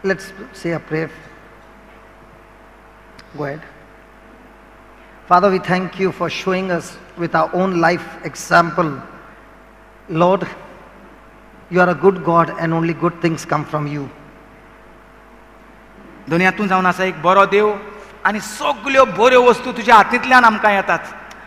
Let's say a prayer. Go ahead. Father, we thank you for showing us with our own life example. Lord, you are a good God and only good things come from you. दुनियातून जावन आसा एक बरो देव आनी सगळ्यो बऱ्यो वस्तू तुज्या हातींतल्यान आमकां येतात.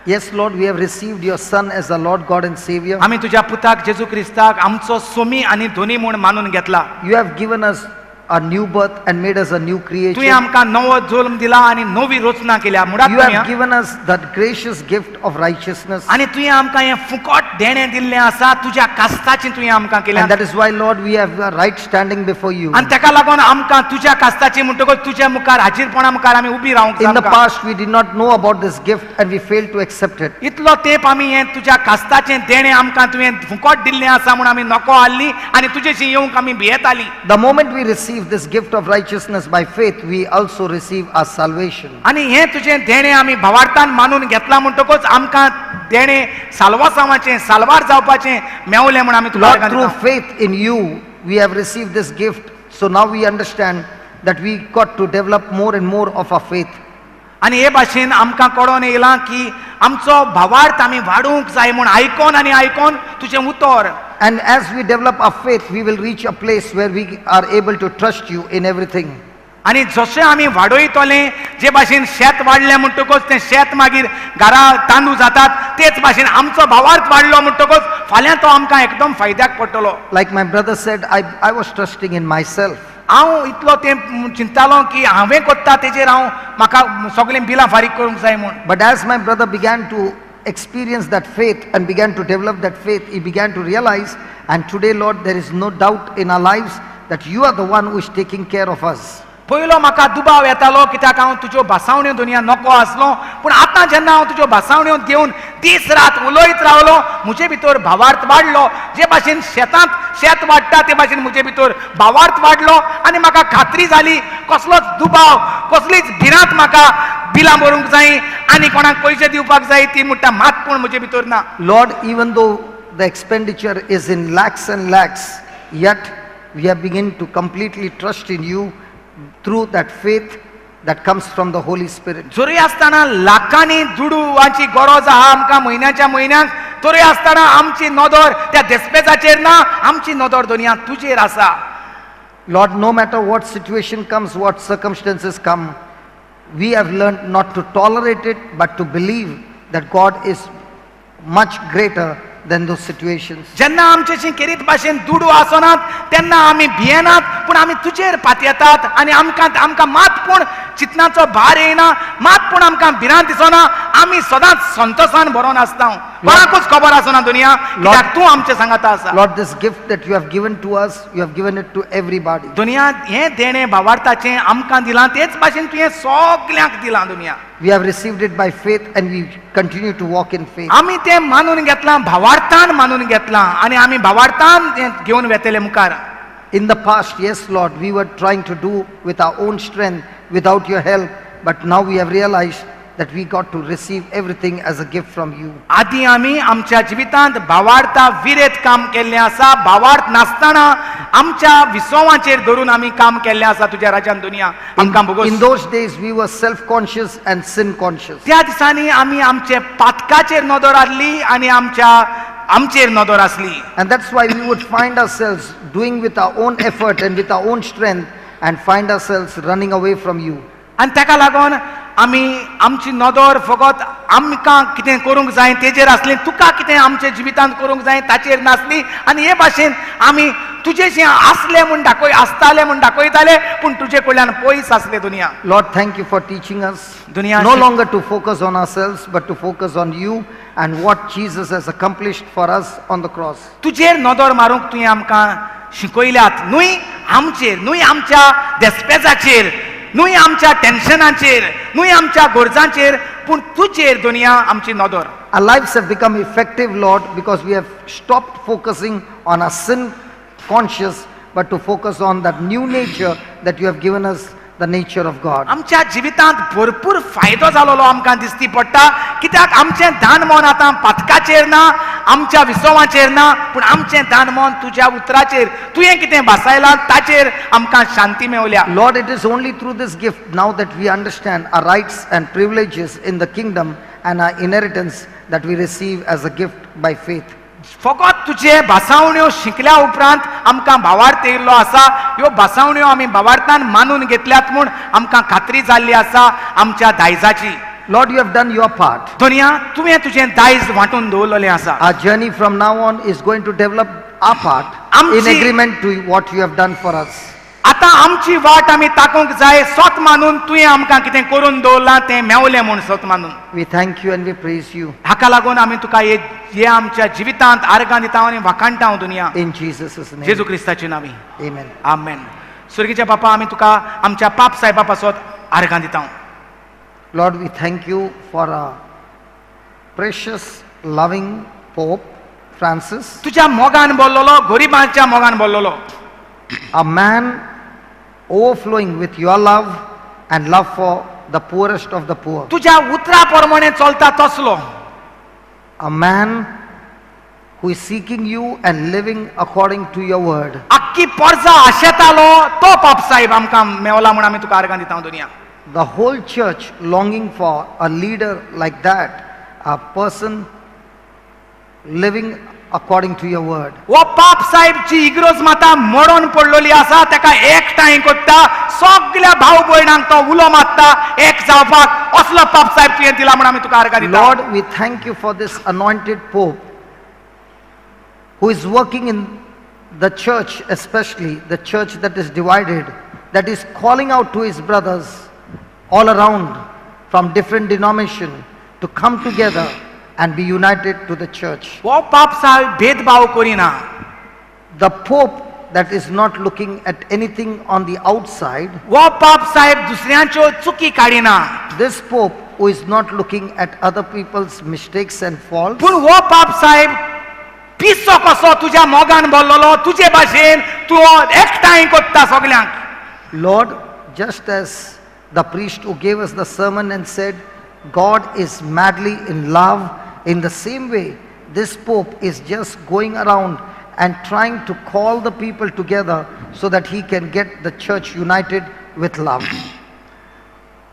Yes, Lord, we have received your Son as the Lord God and Savior. आमी तुज्या पुताक जेजू क्रिस्ताक आमचो सोमी आनी धोनी म्हूण मानून घेतला. You have given us a new birth and made us a new creation. तुवें आमकां नवो जल्म दिला आनी नवी रचना केल्या. मुळात You have given us that gracious gift of righteousness. आनी तुवें आमकां हें फुकट देणें दिल्लें आसा तुज्या कास्ताचें तुवें आमकां केलें. And that is why, Lord, we have a right standing before you. आनी ताका लागून आमकां तुज्या कास्ताचें म्हणटकच तुज्या मुखार हाजीरपणा मुखार आमी उबी रावंक In the जाता. past, we did not know about this gift and we failed to accept it. इतलो तेंप आमी हें तुज्या कास्ताचें देणें आमकां तुवें फुकट दिल्लें आसा म्हूण आमी नको हाडली आनी तुजेशी येवंक आमी भियेतालीं. The moment we receive this gift of righteousness by faith, we also receive our salvation. आनी हें तुजें देणें आमी भावार्थान मानून घेतलां म्हणटकच आमकां देणें साल्वासांवाचें साल्वार जावपाचें मेवलें म्हूण आमी तुका Lord, through faith in you, we have received this gift. So now we understand that we got to develop more and more of our faith. आनी हे भाशेन आमकां कळोन येयलां की आमचो भावार्थ आमी वाडोवंक जाय म्हूण आयकोन आनी आयकोन तुजें उतर. And as we develop our faith, we will reach a place where we are able to trust you in everything. आनी जशें आमी वाडयतले जे भाशेन शेत वाडलें म्हणटकच तें शेत मागीर घरा तांदूळ जातात तेच भाशेन आमचो भावार्थ वाडलो म्हणटकच फाल्यां तो आमकां एकदम फायद्याक पडटलो. Like my brother said, I was trusting in myself. हांव इतलो तें चिंतालो की हांवें कोत्ता तेजेर हांव म्हाका सगळें बिलां फारीक करूंक जाय म्हूण. But as my brother began to experience that faith and began to develop that faith, he began to realize, and today, Lord, there is no doubt in our lives that you are the one who is taking care of us. पयलो म्हाका दुबाव येतालो कित्याक हांव तुज्यो भासावण्यो दुनिया नको आसलो, पूण आतां जेन्ना हांव तुज्यो भासावण्यो घेवन दीस रात उलयत रावलो म्हजे भितर भावार्थ वाडलो. जे भाशेन शेतांत शेत वाडटा ते भाशेन म्हजे भितर भावार्थ वाडलो आनी म्हाका खात्री जाली कसलोच दुबाव कसलीच भिरांत म्हाका बिलां भरूंक जाय आनी कोणाक पयशे दिवपाक जाय ती म्हणटा मात पूण म्हजे भितर ना. Lord, even though the expenditure is in lakhs and lakhs, yet we are beginning to completely trust in you through that faith that comes from the Holy Spirit. जरी आसतना लाखांनी दुडूवाची गरज आहा आमकां म्हयन्याच्या म्हयन्याक, तरी आसतना आमची नदर त्या देस्पेजाचेर ना, आमची नदर दुनिया तुजेर आसा. Lord, no matter what situation comes, what circumstances come, we have learned not to tolerate it, but to believe that God is much greater than those situations. जेन्ना आमचेशी किरीत भाशेन दुडू आसनात तेन्ना आमी भियेनात, पूण आमी तुजेर पातयेतात आनी आमकां मात पूण चिंतनाचो भार येना, मात पूण आमकां भिरांत दिसना. आमी सदांच संतोषान भरोन आसता. कोणाकूच खबर आसना दुनिया कित्याक तूं आमचे सांगाता आसा. Lord, this gift that you have given to us, you have given it to everybody. दुनिया हें देणें भावार्थाचें आमकां दिलां तेच भाशेन तुवें सगल्यांक दिलां. दुनिया We have received it by faith and we continue to walk in faith. आमी तें मानून घेतलां, भावार्थान मानून घेतलां आनी आमी भावार्थान तें घेवन वेतले मुखार. In the past, yes, Lord, we were trying to do with our own strength, without your help, but now we have realized that we got to receive everything as a gift from you. आदी आमी आमच्या जिवितांत भावार्था विरेत काम केल्लें आसा. भावार्थ नासतना आमच्या विसवांचेर धरून आमी काम केल्लें आसा तुज्या राज्यान. दुनिया आमकां भोगोस. In those days, we were self-conscious and sin-conscious. त्या दिसांनी आमी आमचे पातकाचेर नदर आसली आनी आमचेर नदर आसली. And that's why we would find ourselves doing with our own effort and with our own strength and find ourselves running away from you. आनी ताका लागून आमी आमची नदर फकत आमकां कितें करूंक जाय तेजेर आसली, तुका कितें आमच्या जिवितांत करूंक जाय ताचेर नासली. आनी हे भाशेन आमी तुजेशें आसलें म्हूण आसताले म्हूण दाखयताले, पूण तुजे कडल्यान पयस आसले. दुनिया Lord, thank you for teaching us दुनिया no longer to focus on ourselves, but to focus on you and what Jesus has accomplished for us on the cross. तुजेर नदर मारूंक तुवें आमकां शिकयल्यात. न्हय आमचेर, न्हय आमच्या देस्पेजाचेर, न्हय आमच्या टेन्शनाचेर, न्हय आमच्या गरजांचेर, पूण तुजेर दुनिया आमची नदर. Our lives have become effective, Lord, because we have stopped focusing on our sin conscious, but to focus on that new nature that you have given us, the nature of God. आमच्या जिवितांत भरपूर फायदो जालोलो आमकां दिसती पडटा, कित्याक आमचें धान मोन आतां पातकाचेर ना, आमच्या विसवाचेर ना पूण आमचें दान मन तुज्या उतराचेर तुवें कितें बसयलां ताचेर आमकां शांती मेवल्या. Lord, it is only through this gift now that we understand our rights and privileges in the kingdom and our inheritance that we receive as a gift by faith. फकत तुजे भासावण्यो शिकल्या उपरांत आमकां भावार्थ येयल्लो आसा. ह्यो भासावण्यो आमी भावार्थान मानून घेतल्यात म्हूण आमकां खात्री जाल्ली आसा आमच्या दायजाची. Lord, you have done your part. दुनिया तुवें तुजें दायज वांटून दवरलेलें आसा. Our journey from now on is going to develop our part in Amchi- agreement to what you have done for us. आतां आमची वाट आमी ताकूंक जाय स्वत मानून तुवें आमकां कितें करून दवरलां तें मेवलें म्हूण स्वत मानून. We thank you and we praise you. हाका लागून आमी तुका हे आमच्या जिवितांत आर्गां दिता आनी वाखाणटा हांव दुनिया In Jesus' name. Jeju क्रिस्ताची नांवी. Amen. आमेन. स्वर्गीचे बापा आमी तुका आमच्या पाप साहेबा पासत आर्गां दिता. Lord, we thank you for our precious, loving Pope Francis, तुज्या मोगान बोललोलो गरिबांच्या मोगान बोललोलो. a man overflowing with your love and love for the poorest of the poor. तुज्या उतरा प्रमाणे चलता तसलो. A man who is seeking you and living according to your word. आख्खी पर्जा आशेतालो तो पाप साहेब आमकां मेवला म्हूण आमी तुका आर्गां दिता दुनिया. The whole church longing for a leader like that, a person living according to your word. वो पाप साहेबची इग्रोज माता मरोन पडलेली आसा तेका एकठांय कोत्ता सगळ्या भाव भयणांक तो उलो मारता एक जावपाक असलो पाप साहेब तुवें दिला म्हूण आमी तुका आर्गां दिता. Lord, we thank you for this anointed Pope who is working in the church, especially the church that is divided, that is calling out to his brothers all around from different denomination to come together and be united to the church. वो पाप साहेब भेदभाव करिना. The Pope that is not looking at anything on the outside, वो पाप साहेब दुसऱ्यांच्यो चुकी काडिना. this Pope who is not looking at other people's mistakes and faults, पूण वो पाप साहेब पिसो कसो तुज्या मोगान बोललोलो तुजे भाशेन तूं एकठांय कोत्ता सगळ्यांक. Lord, just as the priest who gave us the sermon and said, God is madly in love, in the same way, this Pope is just going around and trying to call the people together so that he can get the church united with love.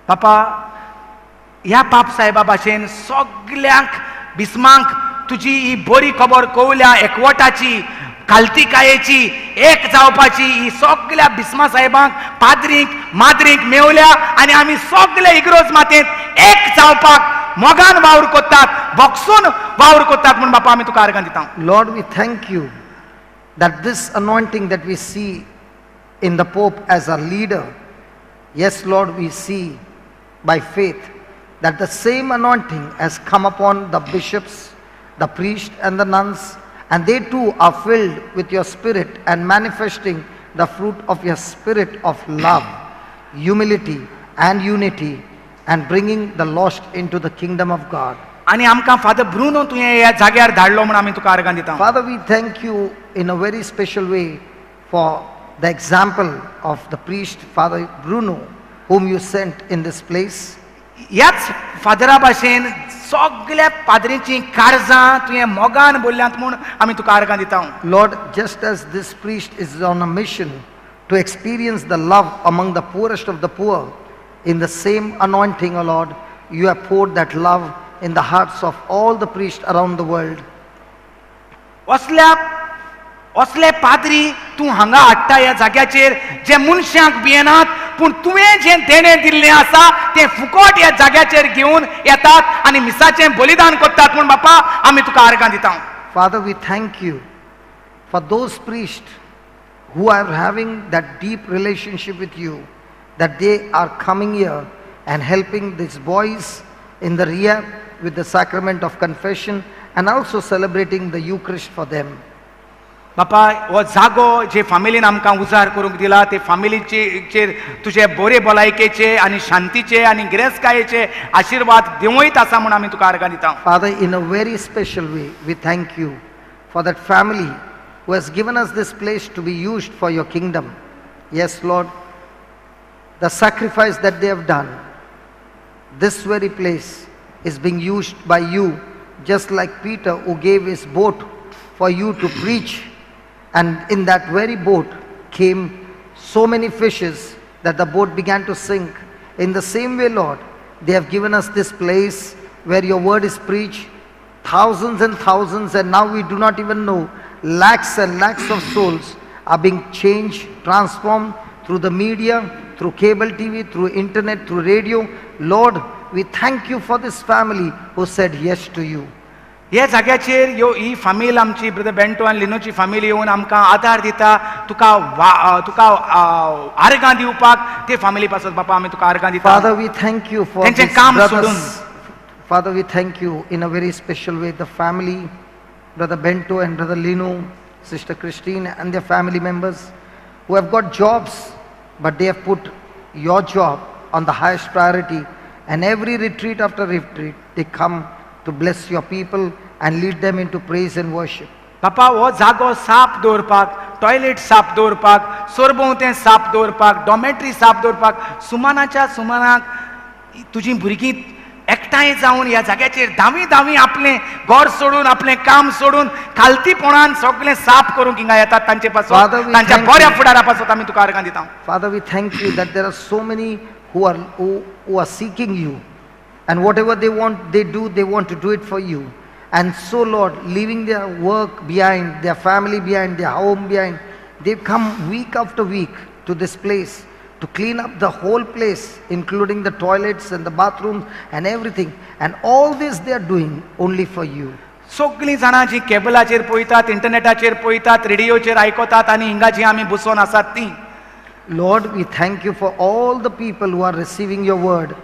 बापा ह्या पाप साहेबा भाशेन सगळ्यांक भिस्मांक तुजी ही बरी खबर कळुल्या एकवटाची खालतीकायेची एक जावपाची ही सगळ्या भिस्मा साहेबांक पाद्रींक माद्रींक मेवल्या आनी आमी सगळे इग्रोज मातेंत एक जावपाक मोगान वावर कोत्तात भोगसून वावर कोत्तात म्हूण बापा आमी तुका आर्गां दिता. Lord, we thank you that this anointing that we see in the Pope as a leader, yes, Lord, we see by faith that the same anointing has come upon the bishops, the priests and the nuns, and they too are filled with your spirit and manifesting the fruit of your spirit of love, humility and unity, and bringing the lost into the kingdom of God. आनी आमकां father Bruno तुवें ह्या जाग्यार धाडलो म्हूण आमी तुका आर्गां दिता. Father, we thank you in a very special way for the example of the priest, Father Bruno, whom you sent in this place. ह्याच फादरा भाशेन सगळ्या पाद्रींची काळजां तुवें मोगान बोल्ल्यांत म्हूण आमी तुका आर्गां दिता. Lord, just as this priest is on a mission to experience the love among the poorest of the poor, in the same anointing, O Lord, you have poured that love in the hearts of all the priests around the world. असले पाद्री तूं हांगा हाडटा ह्या जाग्याचेर जे मनशांक भियेनात पूण तुवें जें देणें दिल्लें आसा तें फुकट ह्या जाग्याचेर घेवन येतात आनी मिसाचें बलिदान करतात म्हूण बापा आमी तुका आर्गां दिता. Father, we thank you for those priests who are having that deep relationship with you, that they are coming here and helping these boys in the rear with the sacrament of confession and also celebrating the Eucharist for them. बापा हो जागो जे फामिलीन आमकां उजार करूंक दिला ते फामिलीचेर तुजे बरे भलायकेचे आनी शांतीचे आनी गिरेस्तकायेचे आशिर्वाद देवयत आसा म्हूण आमी तुका आर्गां दिता. Father, in a very special way, we thank you for that family who has given us this place to be used for your kingdom. Yes, Lord, the sacrifice that they have done, this very place is being used by you just like Peter who gave his boat for you to preach, and in that very boat came so many fishes that the boat began to sink. In the same way, Lord, they have given us this place where your word is preached, thousands and thousands, and now we do not even know, lakhs and lakhs of souls are being changed, transformed through the media, through cable TV, through internet, through radio. Lord, we thank you for this family who said yes to you. ह्या जाग्याचेर ही फामील आमची brother bento आनी लिनोची फामील येवन आमकां आदार दिता, तुका आर्गां दिवपाक ते फामिली पासून बापा आमी तुका आर्गां दिता. Father, we thank you for तेंचें these काम brothers. सोडून. Father, we thank you in a very special way, the family, Brother Bento and Brother Lino, Sister Christine and their family members who have got jobs, but they have put your job on the highest priority, and every retreat after retreat they come to bless your people and lead them into praise and worship. बापा हो जागो साफ दवरपाक, toilet साफ दवरपाक, सोरभोंवतें साफ दवरपाक, dormitory साफ दवरपाक, सुमानाच्या सुमानाक तुजीं भुरगीं एकठांय जावन ह्या जाग्याचेर धांवी आपलें घर सोडून, आपलें काम सोडून खालतीपणान सगळें साफ करूंक हिंगा येतात तांचे पासून, तांच्या बऱ्या फुडारा पासून आमी तुका आर्गां दिता. Father, we thank you that there are so many who are seeking you, and whatever they want to do it for you. And so, Lord, leaving their work behind, their family behind, their home behind, they've come week after week to this place to clean up the whole place, including the toilets and the bathrooms and everything. And all this they are doing only for you. सगळीं जाणां जीं केबलाचेर पळयतात, इंटरनेटाचेर पळयतात, रेडिओचेर आयकतात आनी हिंगा जीं आमी बसून आसात तीं. Lord, we thank you for all the people who are receiving your word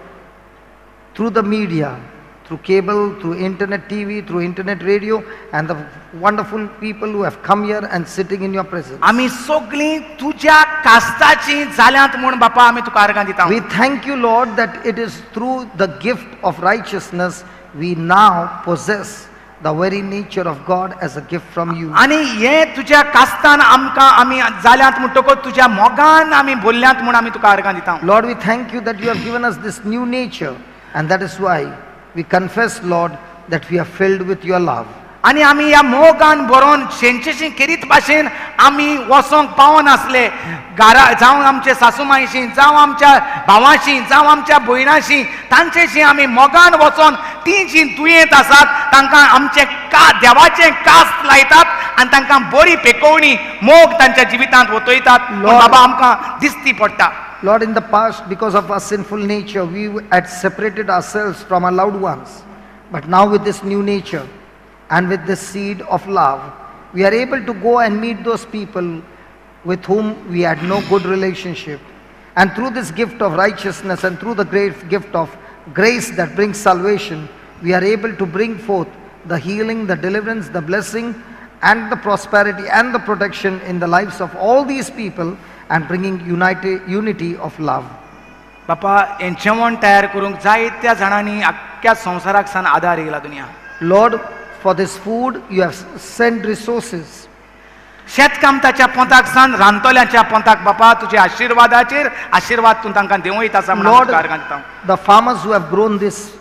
through the media, through cable, through internet TV, through internet radio, and the wonderful people who have come here and sitting in your presence. आमी सगळीं तुज्या कास्ताचीं जाल्यांत म्हूण बापा आमी तुका आर्गां दिता. We thank you, Lord, that it is through the gift of righteousness we now possess the very nature of God as a gift from you. आनी हे तुज्या कास्तान आमकां आमी जाल्यांत म्हणटकच तुज्या मोगान आमी बोल्ल्यांत म्हूण आमी तुका आर्गां दिता. Lord, we thank you that you have given us this new nature, and that is why we confess, Lord, that we are filled with your love. आनी आमी ह्या मोगान बरोवन शेंचेशी खेरीत भाशेन आमी वसोंक पावोन आसले, घरा जावं आमचे सासूमायशी, जावं आमच्या भावाशी, जावं आमच्या भयणाशी, तांचेशी आमी मोगान वचोन तीं जीं दुयेंत आसात तांकां आमचे देवाचें कास्त लायतात आनी तांकां बरी पेकोवणी मोग तांच्या जिवितांत वतयतात. बाबा आमकां दिसती पडटा. Lord, in the past, because of our sinful nature, we had separated ourselves from our loved ones. But now with this new nature and with this seed of love, we are able to go and meet those people with whom we had no good relationship. And through this gift of righteousness and through the great gift of grace that brings salvation, we are able to bring forth the healing, the deliverance, the blessing, and the prosperity and the protection in the lives of all these people, and bringing unity of love. बापा हें जेवण तयार करूंक जायत्या जाणांनी आख्ख्या संवसाराक सान आदार येयला दुनिया. Lord, for this food you have sent resources. शेतकामताच्या पोंताक सान रांदतोल्यांच्या पोंताक बापा तुज्या आशिर्वादाचेर आशिर्वाद तूं तांकां देंवूं येता आसा म्हूण Lord, तुका आर्गां दिता. the farmers who have grown this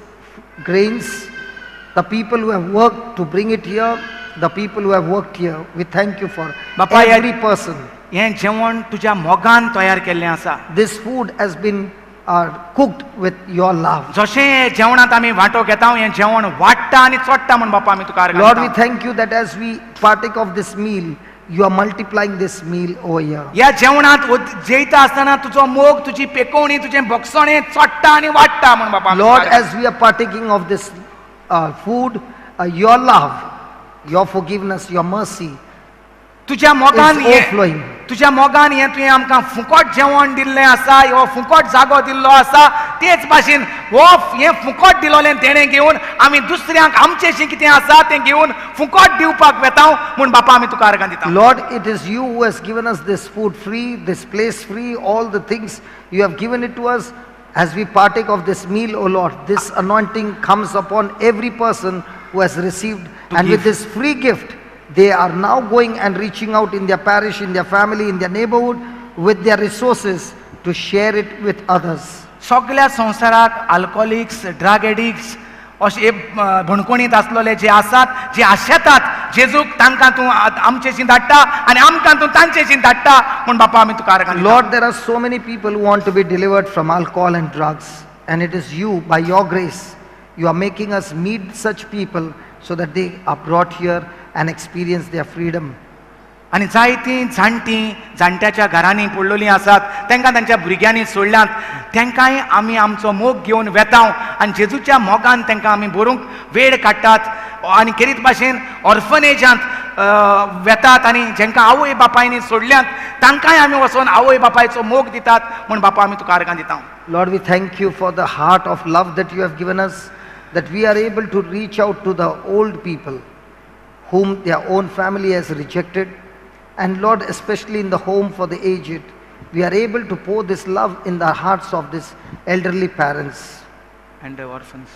grains, the people who have worked to bring it here, the people who have worked here, we thank you for Bapa, every person. हें जेवण तुज्या मोगान तयार केल्लें आसा. This food has been cooked with your love. जशें जेवणांत आमी वांटो घेता हें जेवण वाडटा आनी चोडटा म्हूण बापा आमी तुका आर्गां Lord, we दिता. thank you that as we partake of this meal, you are multiplying this meal over here. ह्या जेवणांत जेयता आसतना तुजो मोग, तुजी पेकोवणी, तुजें भोगसणें चोडटा आनी वाडटा म्हूण बापा आमी Lord, तुका आर्गां as we are partaking of this food, your love, your forgiveness, your mercy तुज्या मोगान is overflowing. तुज्या मोगान हें तुवें आमकां फुकट जेवण दिल्लें आसा, हो फुकट जागो दिल्लो आसा, तेच भाशेन हो हें फुकट दिलोलें देणें घेवन आमी दुसऱ्यांक आमचेशें कितें आसा तें घेवन फुकट दिवपाक वेताव म्हूण बापा आमी तुका आर्गां दिता. Lord, it is you who has given us this food free, this place free, all the things you have given it to us. As we partake of this meal, O Lord, this anointing comes upon every person who has received, and with this free gift they are now going and reaching out in their parish, in their family, in their neighborhood with their resources to share it with others. सगळ्या संवसाराक alcoholics, drug addicts अशे भणकोणीत आसलोले जे आसात जे आशेतात जेजूक तांकां तूं आमचेशी धाडटा आनी आमकां तूं तांचेशी धाडटा म्हूण बापा आमी तुका आर्गां दिता. Lord, there are so many people who want to be delivered from alcohol and drugs, and it is you, by your grace, you are making us meet such people so that they are brought here and experience their freedom. आनी जायतीं जाणट्याच्या घरांनी पडलेलीं आसात, तांकां तांच्या भुरग्यांनी सोडल्यात, तांकांय आमी आमचो मोग घेवन वेताव आनी जेजूच्या मोगान तांकां आमी बरोवंक वेळ काडटात आनी खेरीत भाशेन ऑर्फनेजांत वेतात आनी जेंकां आवय बापायनी सोडल्यात तांकांय आमी वचोन आवय बापायचो मोग दितात म्हूण बापा आमी तुका आर्गां दिता. Lord, we thank you for the heart of love that you have given us, that we are able to reach out to the old people whom their own family has rejected. And Lord, especially in the home for the aged, we are able to pour this love in the hearts of these elderly parents. And the orphans.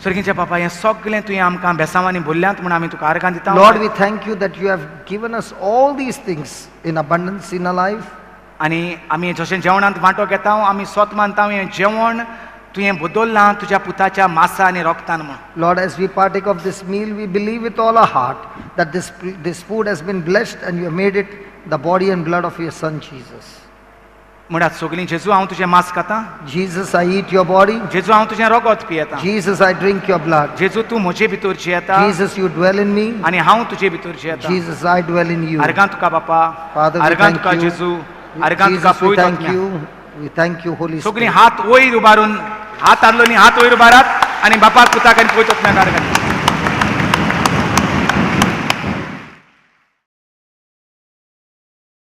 सर्गीच्या बापा हें सगळें तुवें आमकां बेसांवांनी भरल्यांत म्हूण आमी तुका आर्गां दिता. Lord, we thank you that you have given us all these things in abundance in our life. आनी आमी जशें जेवणांत वांटो घेता आमी स्वत मानता हें जेवण तुवें बदल्लां तुज्या पुताच्या मासा आनी रोगतान म्हूण. Lord, as we partake of this meal, we believe with all our heart that this food has been blessed and you have made it the body and blood of your son Jesus. म्हणल्यार सगळीं जेजू हांव तुजें मांस खाता, Jesus, I eat your body. जेजू हांव तुजें रगत पियेता, Jesus, I drink your blood. जेजू तूं म्हजे भितर जियेता Jesus, you dwell in me. आनी हांव तुजे भितर जियेता. Jesus, I dwell in you. आर्गां तुका बापा, Father, we आर्गां thank तुका you. जेजू, आर्गां तुका Jesus, we पवित्र thank आत्म्या. you. We thank you, Holy सगळीं Spirit. हात वयर उबारून हात आदलो न्ही हात वयर उबारात आनी बापाक पुताक आनी पवित्र आत्म्याक आर्गां दिता.